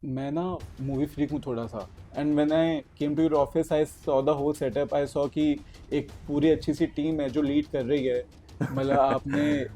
मैं ना movie freak हूँ थोड़ा सा। And when I came to your office I saw the whole setup. I saw कि एक पूरी अच्छी सी टीम है जो लीड कर रही है। मतलब आपने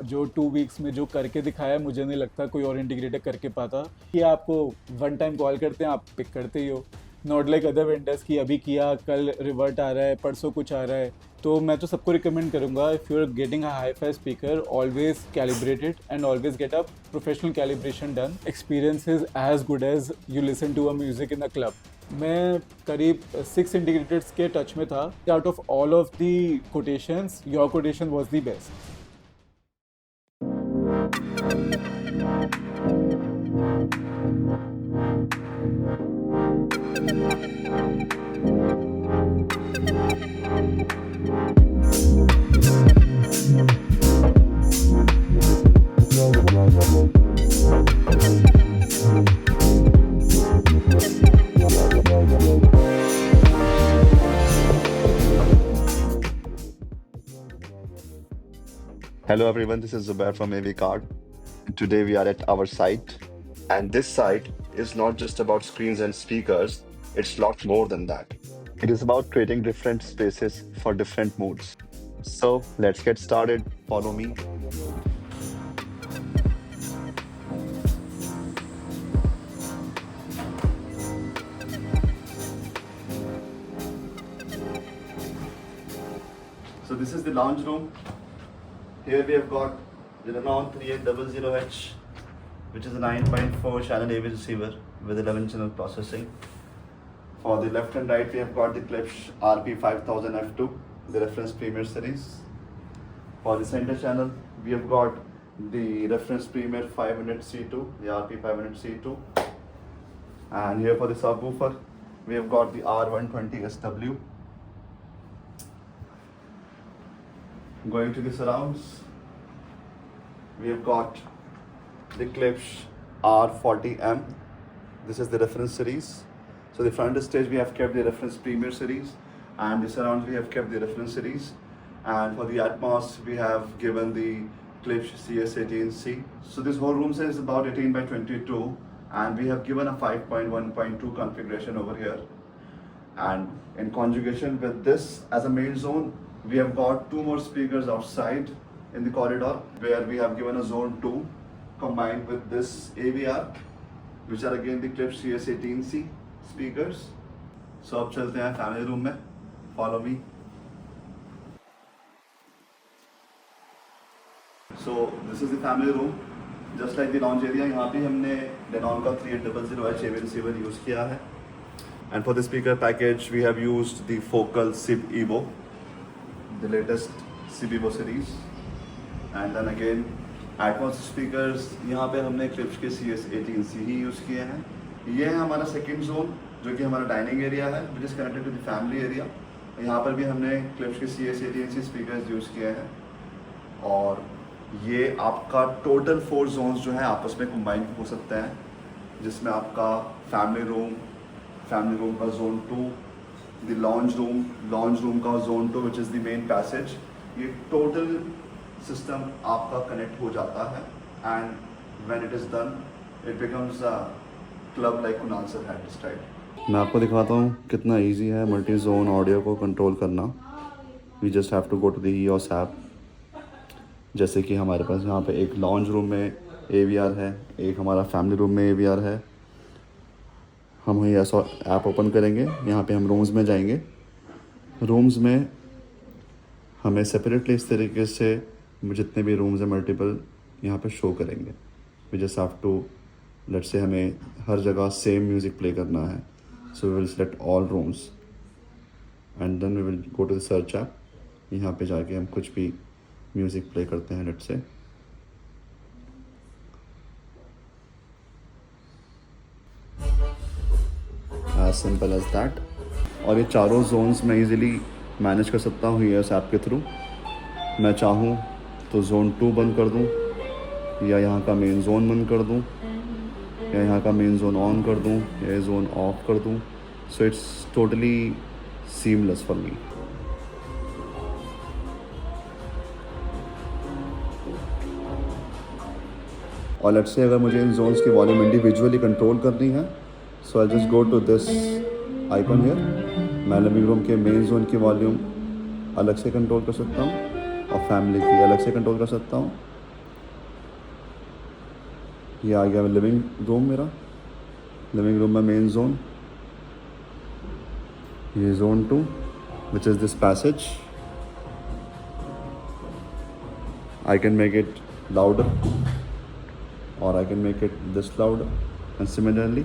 जो 2 वीक्स में जो करके दिखाया है, मुझे नहीं लगता कोई और इंटीग्रेटर करके पाता। कि आपको वन टाइम कॉल करते हैं, आप पिक करते ही हो। नॉट लाइक अदर वेंडर्स की अभी किया, कल रिवर्ट आ रहा है, परसों कुछ आ रहा है। तो मैं तो सबको रिकमेंड करूंगा, if you are getting a hi fi speaker, always calibrated and always get a professional calibration done. Experience is as good as you listen to a music in a club. मैं करीब 6 integrators के touch में था। Out of all of the quotations, your quotation was the best. Hello everyone, this is Zubair from AV Card. Today we are at our site, and this site is not just about screens and speakers, it's a lot more than that. It is about creating different spaces for different moods. So let's get started. Follow me. So this is the lounge room. Here we have got the Renault 3800H, which is a 9.4 channel AV receiver with 11 channel processing. For the left and right, we have got the Klipsch RP5000F2, the reference Premier series. For the center channel, we have got the reference Premier 500C2, the RP500C2. And here for the subwoofer, we have got the R120SW. Going to the surrounds, we have got the Klipsch R40M. This is the reference series. So the front stage we have kept the reference Premier series, and the surrounds we have kept the reference series. And for the Atmos, we have given the Klipsch CS18C. So this whole room size is about 18 by 22, and we have given a 5.1.2 configuration over here. And in conjugation with this as a main zone, we have got two more speakers outside in the corridor, where we have given a zone 2 combined with this AVR, which are again the Klipsch CS18C speakers. So अब चलते हैं family room में. Follow me. So this is the family room. Just like the lounge area, यहाँ पे हमने Denon का 3800H AV receiver use किया है. And for the speaker package, we have used the Focal SIB Evo, the latest SIB Evo series. And then again, Atmos speakers, यहाँ पे हमने Klipsch के CS18C ही use किए हैं. ये है हमारा second zone, जो कि हमारा dining area है, which is connected to the family area. यहाँ पर भी हमने Klipsch के CS18C speakers use किए हैं. और ये आपका टोटल 4 जोन्स जो है आपस में कंबाइन हो सकते हैं, जिसमें आपका फैमिली रूम का जोन 2, द लॉन्ज रूम का zone 2 which is the main passage. ये टोटल सिस्टम आपका कनेक्ट हो जाता है, and when it is done it becomes a club like Kunal sir had described. मैं आपको दिखाता हूँ कितना इजी है मल्टी जोन ऑडियो को कंट्रोल करना. We just have to go to the HEOS app. जैसे कि हमारे पास यहाँ पे एक लॉन्ज रूम में AVR है, एक हमारा फैमिली रूम में AVR है. हम ये ऐसा ऐप ओपन करेंगे, यहाँ पे हम रूम्स में जाएंगे. रूम्स में हमें सेपरेटली इस तरीके से जितने भी रूम्स हैं मल्टीपल यहाँ पे शो करेंगे. We just have to, let's say हमें हर जगह सेम म्यूज़िक प्ले करना है. So we will select all rooms and then we will go to the search app. यहाँ पे जाके हम कुछ भी म्यूज़िक प्ले करते हैं, let's say. As simple as that. और ये चारों जोन्स मैं इजीली मैनेज कर सकता हूँ ये इस ऐप के थ्रू. मैं चाहूँ तो जोन 2 बंद कर दूँ, या यहाँ का मेन जोन बंद कर दूँ, या यहाँ का मेन जोन ऑन कर दूँ, या जोन ऑफ कर दूँ. So it's totally seamless for me. और लेट्स से अगर मुझे इन जोन्स की वॉल्यूम इंडिविजुअली कंट्रोल करनी है, so I just go to this icon here. मैं लिविंग रूम के मेन जोन की वॉल्यूम अलग से कंट्रोल कर सकता हूँ और फैमिली की अलग से कंट्रोल कर सकता हूँ। ये आ गया लिविंग रूम मेरा, लिविंग रूम में मेन जोन, ये zone 2 which is this passage. I can make it louder or I can make it this louder, and similarly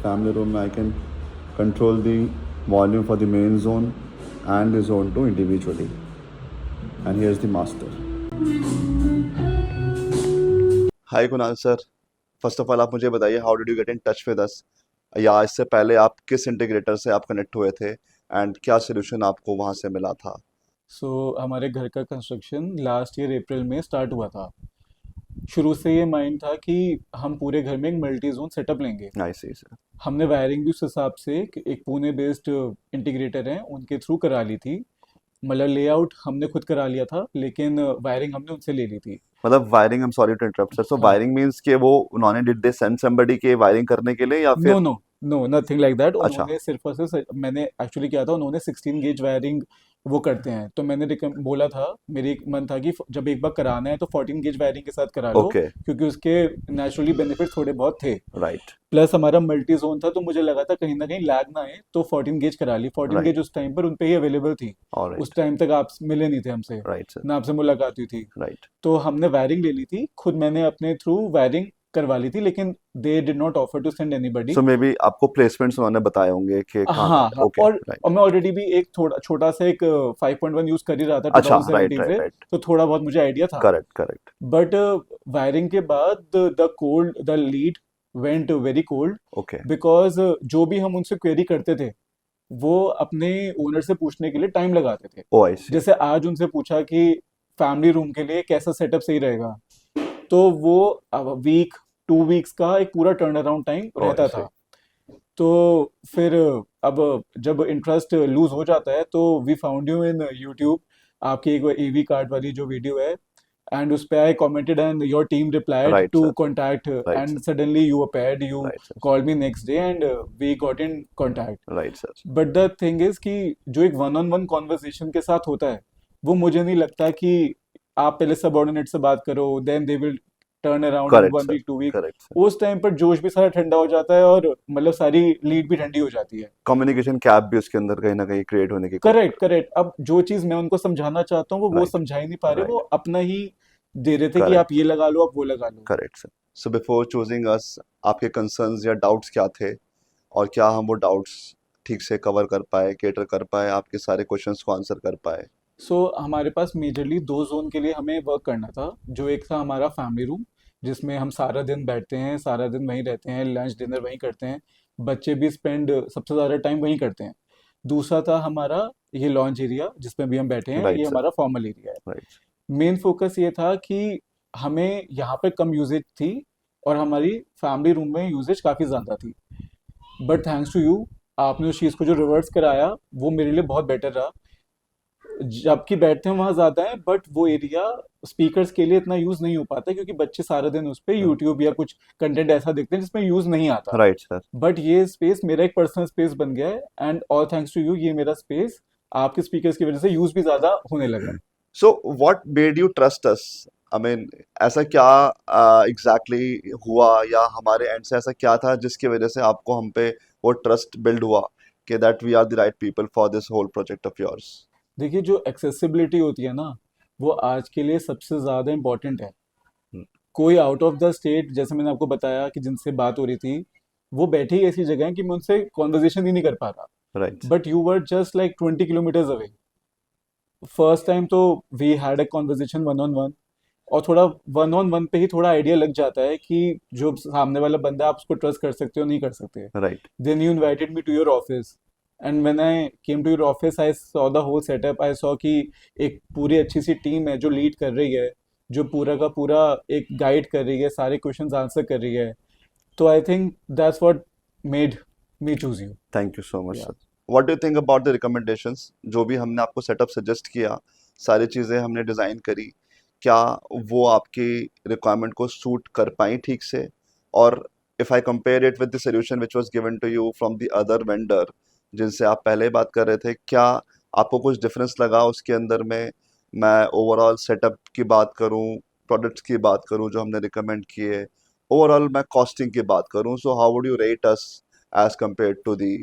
family room I can control the volume for the main zone and the zone 2 individually. And here's the master. Hi Kunal sir, first of all आप मुझे बताइए how did you get in touch with us, या इससे पहले आप किस integrator से आप कनेक्ट हुए थे एंड क्या सोल्यूशन आपको वहाँ से मिला था? सो हमारे घर का कंस्ट्रक्शन लास्ट ईयर अप्रैल में स्टार्ट हुआ था। शुरू से ये माइंड था कि हम पूरे घर में एक मल्टी जोन सेटअप लेंगे। आई सी सर। हमने वायरिंग भी उस हिसाब से एक पुणे बेस्ड इंटीग्रेटर है उनके थ्रू करा ली थी। मतलब लेआउट हमने खुद करा लिया था, लेकिन वायरिंग हमने उनसे ले ली थी। मतलब wiring, I am sorry to interrupt sir, so हाँ। वायरिंग मींस कि वो उन्होंने डिड दे सेंड समबडी के वायरिंग करने के लिए या नो फिर? No no, nothing like that. अच्छा। उन्होंने सिर्फ और सिर्फ, मैंने एक्चुअली किया था, उन्होंने 16 गेज वायरिंग वो करते हैं, तो मैंने बोला था, मेरी एक मन था कि जब एक बार कराना है तो 14 गेज वायरिंग के साथ करा लो, ओके, क्योंकि उसके नेचुरली बेनिफिट थोड़े बहुत थे। राइट प्लस हमारा मल्टी जोन था, तो मुझे लगा था कहीं ना कहीं लैग ना आए, तो 14 गेज करा ली। 14 राइट, गेज उस टाइम पर उन पे ही अवेलेबल थी। ऑलराइट, उस टाइम तक आप मिले नहीं थे हमसे, राइट सर, ना आपसे मुलाकात हुई थी। राइट। तो हमने वायरिंग ले ली थी खुद, मैंने अपने थ्रू वायरिंग करवा ली थी, लेकिन they did not offer to send anybody. So maybe आपको प्लेसमेंट्स उन्होंने बताए होंगे कि कहाँ हाँ का? हाँ, ओके, और राइट। मैं ऑलरेडी भी एक थोड़ा छोटा सा एक 5.1 यूज कर ही रहा था अच्छा, राइट 2017 राइट से, राइट, तो थोड़ा बहुत मुझे आइडिया था। करेक्ट करेक्ट, बट वायरिंग के बाद the lead went very cold, okay, because जो भी हम उनसे क्वेरी करते थे वो अपने ओनर से पूछने के लिए टाइम लगाते थे। ओ आई सी, जैसे आज उनसे पूछा कि फैमिली रूम के लिए कैसा सेटअप सही रहेगा, तो वो वीक 2 वीक्स का एक पूरा टर्न अराउंड टाइम ओ आई रहता सी, था। तो फिर अब जब इंटरेस्ट लूज हो जाता है, तो we found you in YouTube, आपकी एक ईवी कार्ड वाली जो वीडियो है, एंड उस पे I commented and your team replied right to sir, contact, right and sir, suddenly you appeared, you right sir, called me next day and we got in contact. Right sir, but the thing is कि जो एक one on one conversation के साथ होता है, वो मुझे नहीं लगता कि आप पहले सबऑर्डिनेट से बात करो, then they will turn around in correct 1 sir, week 2 week. Correct sir. उस टाइम पर जोश भी सारा ठंडा हो जाता है, और मतलब सारी लीड भी ठंडी हो जाती है। कम्युनिकेशन गैप भी उसके अंदर कहीं ना कहीं क्रिएट होने की करेक्ट करेक्ट। अब जो चीज मैं उनको समझाना चाहता हूँ वो राइट, समझा ही नहीं पा रहे, वो राइट, अपना ही दे रहे थे कि आप करेक्ट, ये लगा लो, आप वो लगा लो। Correct sir. So before choosing us, आपके कंसर्न्स या डाउट्स क्या थे, और क्या हम वो डाउट्स ठीक से कवर कर पाए, केटर कर पाए, आपके सारे क्वेश्चंस को आंसर कर पाए? सो हमारे पास मेजरली 2 जोन के लिए हमें वर्क करना था। जो एक था हमारा फैमिली रूम, जिसमें हम सारा दिन बैठते हैं, सारा दिन वहीं रहते हैं, लंच डिनर वहीं करते हैं, बच्चे भी स्पेंड सबसे ज़्यादा टाइम वहीं करते हैं। दूसरा था हमारा ये लॉन्च एरिया जिसमें भी हम बैठे हैं, राइट ये सर, हमारा फॉर्मल एरिया है। राइट, मेन फोकस ये था कि हमें यहाँ पे कम यूजेज थी, और हमारी फैमिली रूम में यूजेज काफ़ी ज़्यादा थी। बट थैंक्स टू यू, आपने उस चीज़ को जो रिवर्स कराया वो मेरे लिए बहुत बेटर रहा। जबकि बैठते हैं वहाँ ज़्यादा है, बट वो एरिया स्पीकर्स के लिए इतना यूज़ नहीं हो पाता, क्योंकि बच्चे सारा दिन उस पर यूट्यूब या कुछ कंटेंट ऐसा देखते हैं जिसमें यूज़ नहीं आता। Right sir. बट ये स्पेस मेरा एक पर्सनल स्पेस बन गया है, and all thanks to you, ये मेरा स्पेस आपके स्पीकर्स की वजह से यूज़ भी ज़्यादा होने लगा है। So what made you trust us? I mean ऐसा क्या एग्जैक्टली हुआ, या हमारे एंड से ऐसा क्या था जिसकी वजह से आपको हम पे वो ट्रस्ट बिल्ड हुआ कि that we are the right people for this whole project of yours? देखिए, जो एक्सेसिबिलिटी होती है ना, वो आज के लिए सबसे ज़्यादा इम्पोर्टेंट है। कोई आउट ऑफ द स्टेट, जैसे मैंने आपको बताया कि जिनसे बात हो रही थी, वो बैठे ही ऐसी जगह है कि मैं उनसे कॉन्वर्जेशन ही नहीं कर पा रहा। Right, but you were just like 20 kilometres away. First time तो we had a conversation one on one, और थोड़ा वन ऑन वन पे ही थोड़ा आइडिया लग जाता है कि जो सामने वाला बंदा है, आप उसको ट्रस्ट कर सकते हो नहीं कर सकते। Right, Then you invited me to your office, and when I came to your office, I saw the whole setup. I saw कि एक पूरी अच्छी सी टीम है जो लीड कर रही है, जो पूरा का पूरा एक गाइड कर रही है, सारे क्वेश्चंस आंसर कर रही है। तो I think that's what made me choose you. Thank you so much या sir. What do you think about the recommendations जो भी हमने आपको सेटअप सजेस्ट किया, सारी चीज़ें हमने डिज़ाइन करी, क्या वो आपकी रिक्वायरमेंट को सूट कर पाई ठीक से? और if I compare it with the solution which was given to you from the other vendor जिनसे आप पहले बात कर रहे थे, क्या आपको कुछ डिफरेंस लगा उसके अंदर में? मैं ओवरऑल सेटअप की बात करूं, प्रोडक्ट्स की बात करूं जो हमने रिकमेंड किए, ओवरऑल मैं कॉस्टिंग की बात करूं, so how would you rate us as compared to the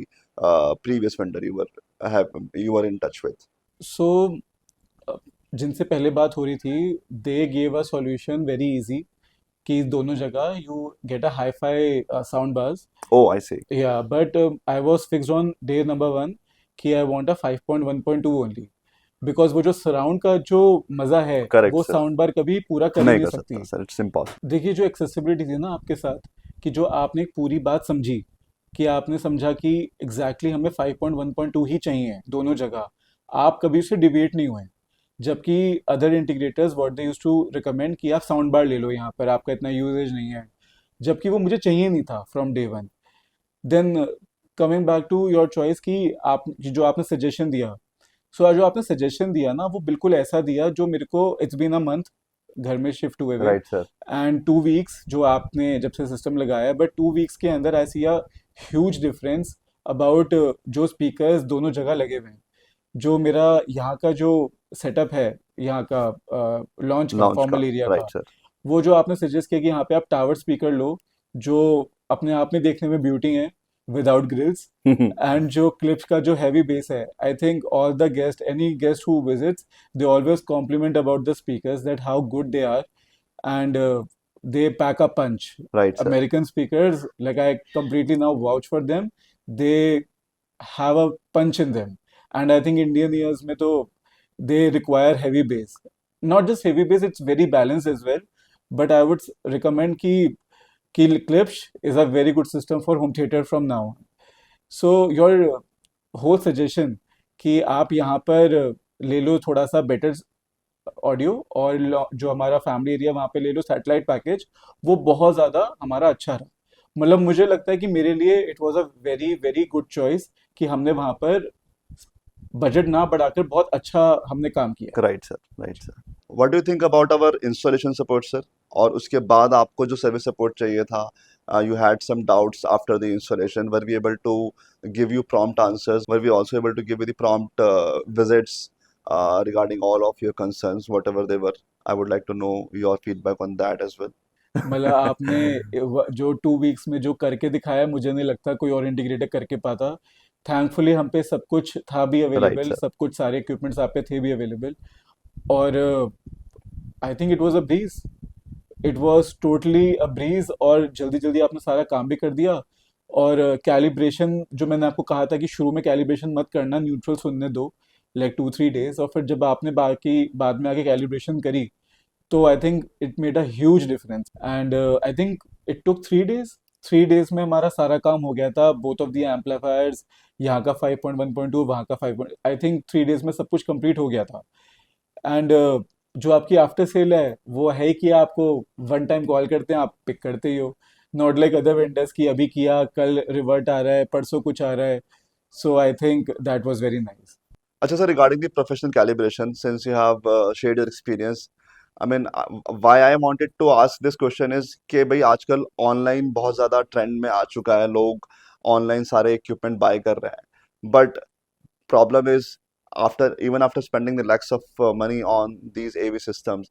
previous vendor you were in touch with? सो जिनसे पहले बात हो रही थी, they gave a solution very easy कि दोनों जगह you get a hi fi sound bars. Oh, I see. Yeah, but I was fixed on day number one कि I want a 5.1.2 only. Because वो जो सराउंड का जो मज़ा है Correct, वो sir. साउंड बार कभी पूरा कर ही नहीं नहीं कर सकती. सकता सर, इट्स इम्पॉसिबल. देखिए जो एक्सेसिबिलिटी थी ना आपके साथ, कि जो आपने एक पूरी बात समझी, कि आपने समझा कि एग्जैक्टली हमें 5.1.2 ही चाहिए दोनों जगह, आप कभी उससे डिविएट नहीं हुए. जबकि other integrators what they use to recommend कि आप साउंड बार ले लो, यहाँ पर आपका इतना यूजेज नहीं है, जबकि वो मुझे चाहिए नहीं था from day one. Then coming back to your choice कि आप जो आपने सजेशन दिया, सो जो आपने सजेशन दिया ना वो बिल्कुल ऐसा दिया जो मेरे को, इट्स बीन अ मंथ घर में शिफ्ट हुए हुए, राइट सर. एंड 2 वीक्स जो आपने जब से सिस्टम लगाया, बट 2 वीक्स के अंदर आई सी अ ह्यूज डिफरेंस अबाउट जो स्पीकर्स दोनों जगह लगे हुए हैं. जो मेरा यहाँ का जो सेटअप है, यहाँ का लॉन्च का लॉन्च का. फॉर्मल एरिया का, राइट सर. वो जो आपने सजेस्ट किया कि यहाँ पे आप टावर स्पीकर लो, जो अपने आप में देखने में ब्यूटी है विदाउट ग्रिल्स, एंड जो क्लिप्स का जो हैवी बेस है, I think all the guest, any guest who visits, they always compliment about the speakers that how good they are, and they pack a punch. Right sir. American speakers, like I completely now vouch for them. They have a punch in them, and I think Indian ears में तो they require heavy bass. Not just heavy bass, it's very balanced as well. But I would recommend कि Klipsch is a very good system for home theater from now. So your whole suggestion कि आप यहाँ पर ले लो थोड़ा सा better audio, और जो हमारा फैमिली एरिया वहाँ पे ले लो सैटेलाइट पैकेज, वो बहुत ज़्यादा हमारा अच्छा रहा. मतलब मुझे लगता है कि मेरे लिए it was a very very good choice कि हमने वहाँ पर बजट ना बढ़ाकर बहुत अच्छा हमने काम किया. Right sir. Right sir. What do you think about our installation support sir? और उसके बाद आपको जो सर्विस सपोर्ट चाहिए था, you had some doubts after the installation, were we able to give you prompt answers? Were we also able to give you the prompt visits regarding all of your concerns, whatever they were? I would like to know your feedback on that as well. मतलब आपने जो 2 weeks में जो करके दिखाया, मुझे नहीं लगता कोई और इंटीग्रेटर करके पाता. थैंकफुली हम पे सब कुछ था भी राइट अवेलेबल, सर. सब कुछ सारे इक्विपमेंट्स आप पे थे भी अवेलेबल. और आई think it was a breeze, it was totally a breeze, और जल्दी जल्दी आपने सारा काम भी कर दिया. और कैलिब्रेशन जो मैंने आपको कहा था कि शुरू में कैलिब्रेशन मत करना, न्यूट्रल सुनने दो लाइक 2-3 डेज, और फिर जब आपने बाकी बाद में आके कैलिब्रेशन करी, तो I think it made a huge difference. And I think it took 3 days. 3 days में हमारा सारा काम हो गया था, बोथ ऑफ द एम्पलीफायर्स, यहाँ का 5.1.2, वहाँ का 5. आई थिंक 3 डेज में सब कुछ कंप्लीट हो गया था. एंड जो आपकी आफ्टर सेल है वो है कि आपको वन टाइम कॉल करते हैं, आप पिक करते ही हो. नॉट लाइक अदर वेंडर्स की अभी किया कल रिवर्ट आ रहा है, परसों कुछ आ रहा है. So I think that was very nice. Acha sir, regarding the professional calibration, since you have shared your experience, I mean, why I wanted to ask this question is कि भाई आजकल ऑनलाइन बहुत ज़्यादा ट्रेंड में आ चुका है, लोग online सारे इक्विपमेंट बाय कर रहे हैं, but problem is after even after spending the lakhs of money on these AV systems,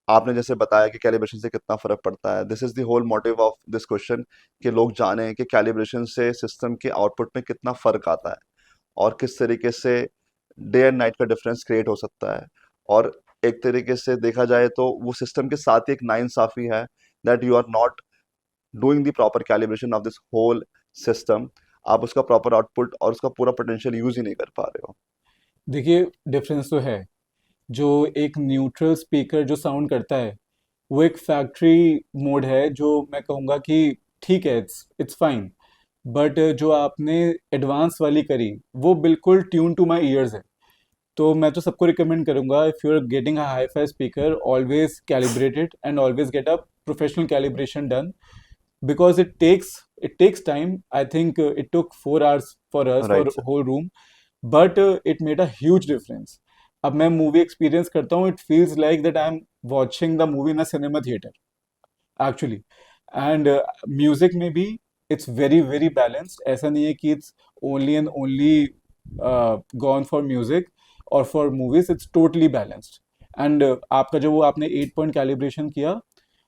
आपने जैसे बताया कि कैलिब्रेशन से कितना फर्क पड़ता है. This is the whole motive of this question कि लोग जाने कि कैलिब्रेशन से सिस्टम के आउटपुट में कितना फर्क आता है और किस तरीके से डे एंड नाइट का डिफरेंस क्रिएट हो सकता है. और एक तरीके से देखा जाए तो वो सिस्टम के साथ ही एक नाइंसाफी है that you are not doing the proper calibration of this whole system. आप उसका प्रॉपर आउटपुट और उसका पूरा पोटेंशियल यूज ही नहीं कर पा रहे हो. देखिए डिफरेंस तो है. जो एक न्यूट्रल स्पीकर जो साउंड करता है, वो एक फैक्ट्री मोड है, जो मैं कहूँगा कि ठीक है, इट्स फाइन. बट जो आपने एडवांस वाली करी, वो बिल्कुल ट्यून टू माई ईयर्स है. तो मैं तो सबको रिकमेंड करूँगा, if you are getting a hi fi speaker, always calibrated and always get a professional calibration done, because it takes time. I think it took 4 hours for us for right sir. whole room, but it made a huge difference. अब मैं movie experience करता हूँ, it feels like that I am watching the movie in a cinema theatre actually. And music में भी it's very very balanced. ऐसा नहीं है कि it's only and only gone for music और for movies. It's totally balanced. And आपका जो वो आपने 8 पॉइंट कैलिब्रेशन किया,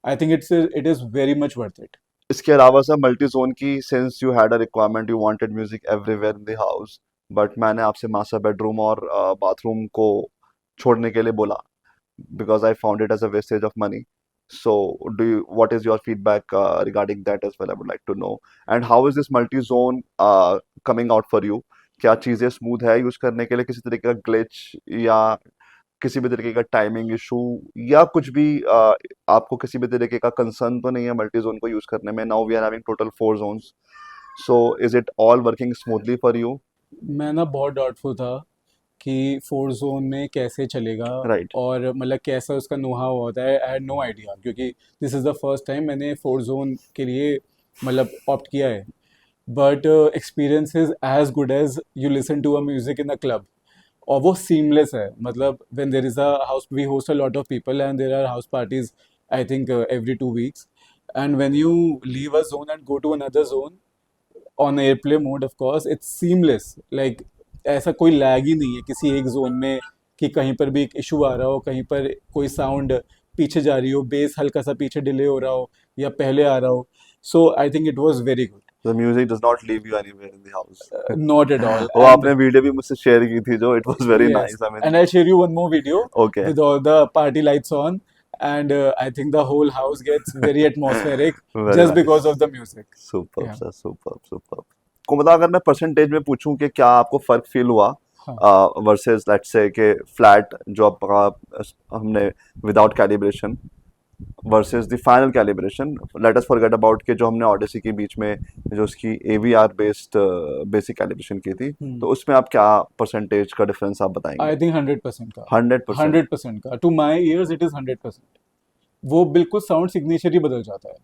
I think it is very much worth it. इसके अलावा सर मल्टी जोन की, since you had a requirement you wanted music everywhere in the house, but मैंने आपसे मास्टर बेडरूम और बाथरूम को छोड़ने के लिए बोला because I found it as a wastage of money. So, what is your feedback regarding that as well? I would like to know. And how is this multi-zone coming out for you? क्या चीज़ें smooth है use करने के लिए, किसी तरीके का glitch या किसी भी तरीके का टाइमिंग इशू या कुछ भी आपको किसी भी तरीके का कंसर्न तो नहीं है मल्टी जोन को यूज़ करने में? Now we are having total 4 zones. So, is it all working smoothly for you? मैं ना बहुत डाउटफुल था कि 4 जोन में कैसे चलेगा Right. और मतलब कैसा उसका नो हाउ होता है. आई हैड नो आइडिया, क्योंकि this is the first time मैंने 4 जोन के लिए मतलब ऑप्ट किया है. But experience is as good as you listen to a music in a club. और वो सीमलेस है. मतलब when there is a house, we host a lot of people and there are house parties I think every 2 weeks. And when you leave a zone and go to another zone on AirPlay mode, of course it's seamless. Like ऐसा कोई lag ही नहीं है किसी एक zone में कि कहीं पर भी एक इशू आ रहा हो, कहीं पर कोई साउंड पीछे जा रही हो, बेस हल्का सा पीछे डिले हो रहा हो या पहले आ रहा हो. So I think it was very good. The music does not leave you anywhere in the house. Not at all. वो एंड आपने वीडियो भी मुझसे शेयर की थी जो it was very yes, nice. I mean and I'll share you one more video okay. with all the party lights on, and I think the whole house gets very atmospheric very just nice. because of the music. Superb Yeah. Sir, superb superb. को मतलब अगर मैं percentage में पूछूं कि क्या आपको फर्क फील हुआ हाँ. वर्सेस लेट्स से कि फ्लैट जो आपका हमने without calibration versus the final calibration, let us forget about के जो हमने ऑडिसी के बीच में जो उसकी एवीआर बेस्ड बेसिक कैलिब्रेशन की थी, तो उसमें आप क्या परसेंटेज का डिफरेंस आप बताएंगे? आई थिंक 100% का. 100%. 100% का. To my ears it is 100%. वो बिल्कुल साउंड सिग्नेचर ही बदल जाता है.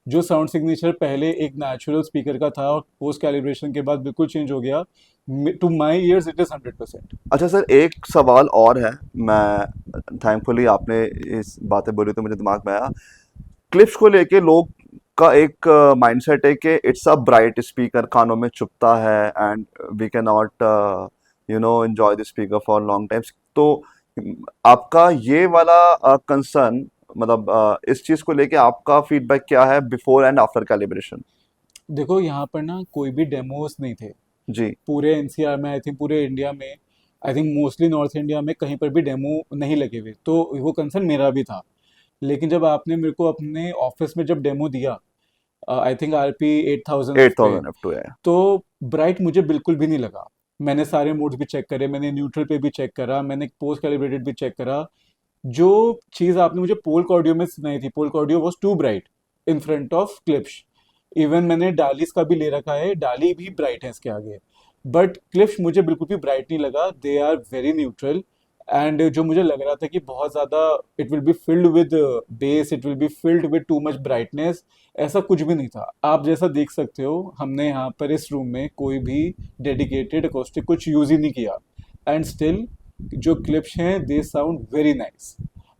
जो साउंड सिग्नेचर पहले एक नेचुरल स्पीकर का था और पोस्ट कैलिब्रेशन के बाद बिल्कुल चेंज हो गया. To my ears it is 100%. अच्छा सर, एक सवाल और है. मैं थैंकफुली आपने इस बातें बोली तो मुझे दिमाग में आया. क्लिप्स को लेके लोग का एक माइंडसेट है कि इट्स अ ब्राइट स्पीकर, कानों में चुभता है and we can not enjoy the speaker for long times. तो आपका ये वाला कंसर्न, मतलब इस चीज़ को लेके आपका फीडबैक क्या है बिफोर एंड आफ्टर कैलिब्रेशन? देखो, यहाँ पर ना कोई भी डेमोस नहीं थे जी. पूरे एनसीआर में. आई थिंक पूरे इंडिया में, I think mostly north India में कहीं पर भी डेमो नहीं लगे हुए. तो वो कंसर्न मेरा भी था. लेकिन जब आपने मेरे को अपने ऑफिस में जब डेमो दिया, आई थिंक RP 8000 पे, 8000 F2 है. तो ब्राइट मुझे बिल्कुल भी नहीं लगा. मैंने सारे मोड्स भी चेक करे, मैंने न्यूट्रल पे भी चेक करा, मैंने पोस्ट कैलिब्रेटेड भी चेक करा. जो चीज़ आपने मुझे पोल कॉर्डियो में सुनाई थी, पोल कॉर्डियो was too bright in front of Klipsch. Even मैंने डालीस का भी ले रखा है, डाली भी ब्राइट है इसके आगे. बट क्लिप्स मुझे बिल्कुल भी ब्राइट नहीं लगा. They are very neutral. And जो मुझे लग रहा था कि बहुत ज़्यादा it will be filled with bass, it will be filled with too much brightness, ऐसा कुछ भी नहीं था. आप जैसा देख सकते हो, हमने यहाँ पर इस रूम में कोई भी डेडिकेटेड अकोस्टिक कुछ यूज़ ही नहीं किया. एंड स्टिल जो क्लिप्स हैं दे साउंड वेरी नाइस.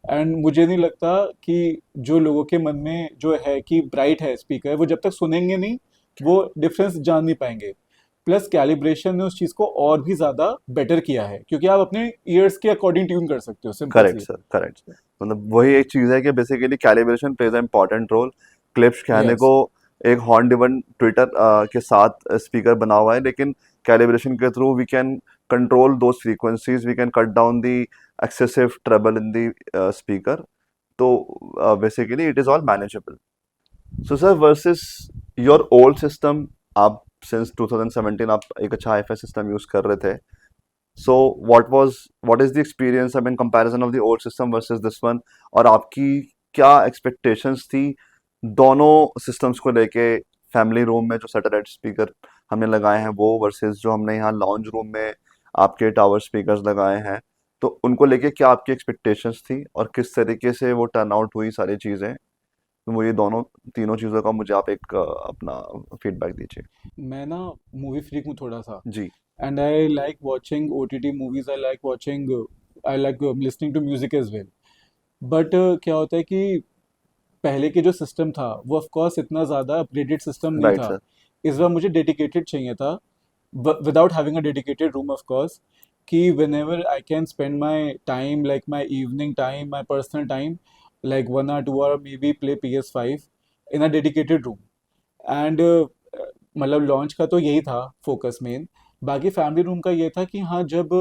एंड मुझे नहीं लगता कि जो लोगों के मन में जो है कि ब्राइट है स्पीकर, वो जब तक सुनेंगे नहीं वो डिफरेंस जान नहीं पाएंगे. प्लस कैलिब्रेशन ने उस चीज़ को और भी ज़्यादा बेटर किया है, क्योंकि आप अपने ईयर्स के अकॉर्डिंग ट्यून कर सकते हो. Simple correct sir, correct. मतलब वही एक चीज़ है कि basically calibration plays a important role. Clips कहने यस. को एक हॉर्न डिवन ट्विटर के साथ स्पीकर बना हुआ है, लेकिन कैलिब्रेशन के through we can control those frequencies, we can cut down the excessive trouble in the speaker. तो basically it is all manageable. So sir, versus your old system, आप since 2017 आप एक अच्छा हाई-फाई सिस्टम यूज़ कर रहे थे. So what is the experience, I mean, comparison of the old system versus this one? और आपकी क्या expectations थी दोनों systems को लेके? फैमिली रूम में जो सैटेलाइट स्पीकर हमने लगाए हैं वो वर्सेस जो हमने यहाँ लाउंज रूम में आपके टावर स्पीकर्स लगाए हैं, तो उनको लेके क्या आपकी एक्सपेक्टेशंस थी और किस तरीके से वो टर्न आउट हुई सारी चीज़ें? तो वो ये दोनों तीनों चीज़ों का मुझे आप एक अपना फीडबैक दीजिए. मैं ना मूवी फ्रीक हूँ थोड़ा सा. जी. And I like watching OTT movies. I like watching I like listening to music as well. But क्या होता है कि पहले के जो सिस्टम था वो ऑफ कोर्स इतना ज़्यादा अपग्रेडेड सिस्टम नहीं राइट था. सर. इस बार मुझे डेडिकेटेड चाहिए था, without having a dedicated room of course, कि whenever I can spend my time, like my evening time, my personal time, like 1 or 2 hour maybe play PS5 in a dedicated room. And मतलब launch का तो यही था focus main. बाकी family room का ये था कि हाँ, जब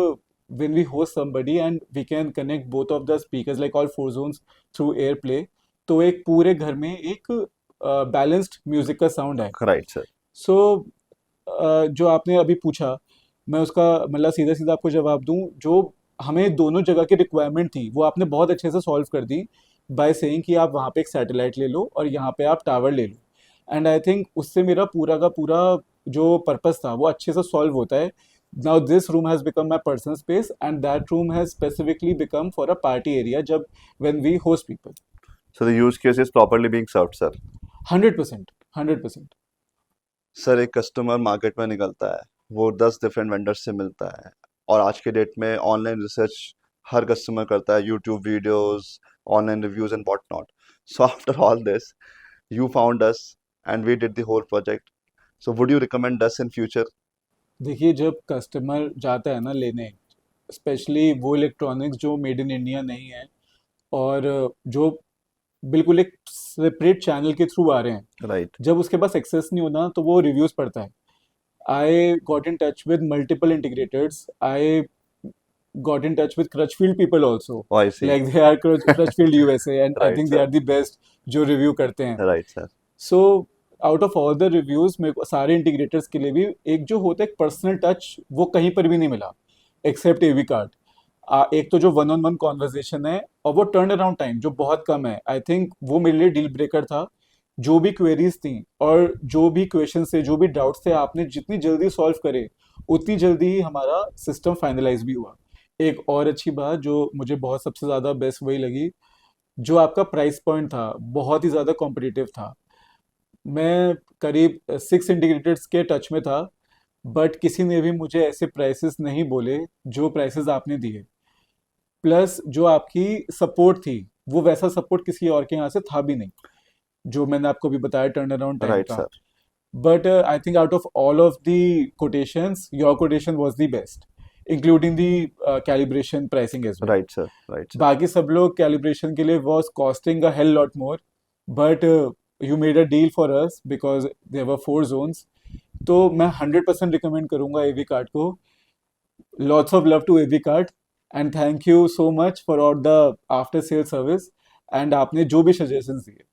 when we host somebody and we can connect both of the speakers like all four zones through AirPlay, तो एक पूरे घर में एक बैलेंस्ड म्यूजिक का साउंड है. Right sir. सो जो आपने अभी पूछा, मैं उसका मतलब सीधा सीधा आपको जवाब दूं. जो हमें दोनों जगह की रिक्वायरमेंट थी वो आपने बहुत अच्छे से सॉल्व कर दी बाय सेइंग कि आप वहाँ पे एक सैटेलाइट ले लो और यहाँ पे आप टावर ले लो. एंड आई थिंक उससे मेरा पूरा का पूरा जो पर्पस था वो अच्छे से सॉल्व होता है. Now this room has become my personal space and that room has specifically become for a party area जब when we host people. So the use case is properly being served, sir. 100%, 100%. Sir एक customer market में निकलता है, वो 10 different vendors से मिलता है, और आज के डेट में ऑनलाइन रिसर्च हर कस्टमर करता है, YouTube videos, online reviews and what not. So after all this you found us and we did the whole project. So would you recommend us in future? देखिए, जब customer जाता है ना लेने, specially वो electronics जो मेड इन इंडिया नहीं है और जो बिल्कुल एक सेपरेट चैनल के थ्रू आ रहे हैं, Right. जब उसके पास एक्सेस नहीं होना तो वो रिव्यूज़ पढ़ता है. I got in touch with multiple integrators. I got in touch with Crutchfield people also. Oh, I see. Like they are Crutchfield USA, and I Right, think they sir. are the best जो review करते हैं. Right, sir. So out of all the reviews मेरे को सारे integrators के लिए भी एक जो होता है एक पर्सनल टच वो कहीं पर भी नहीं मिला एक्सेप्ट एवी कार्ड. एक तो जो वन ऑन वन कॉन्वर्जेशन है और वो टर्न अराउंड टाइम जो बहुत कम है, आई थिंक वो मेरे लिए डील ब्रेकर था. जो भी क्वेरीज थी और जो भी क्वेश्चन थे, जो भी डाउट्स थे, आपने जितनी जल्दी सॉल्व करे उतनी जल्दी ही हमारा सिस्टम फाइनलाइज भी हुआ. एक और अच्छी बात जो मुझे बहुत सबसे ज़्यादा बेस्ट वही लगी, जो आपका प्राइस पॉइंट था बहुत ही ज़्यादा कॉम्पिटिटिव था. मैं करीब 6 इंटीग्रेटर्स के टच में था, बट किसी ने भी मुझे ऐसे प्राइसेस नहीं बोले जो प्राइसेस आपने दिए. प्लस जो आपकी सपोर्ट थी वो वैसा सपोर्ट किसी और के यहाँ से था भी नहीं, जो मैंने आपको भी बताया टर्न अराउंड टाइम Right, का. sir. But I think out of all of the quotations your quotation was the best, including the calibration pricing as well. Right, sir. Right, sir. बाकी सब लोग कैलिब्रेशन के लिए was costing a hell lot more, but you made a deal for us because there were 4 zones. तो मैं 100% recommend करूंगा AV card को. Lots of love to AV card and thank you so much for all the after sale service and आपने जो भी suggestions दिए.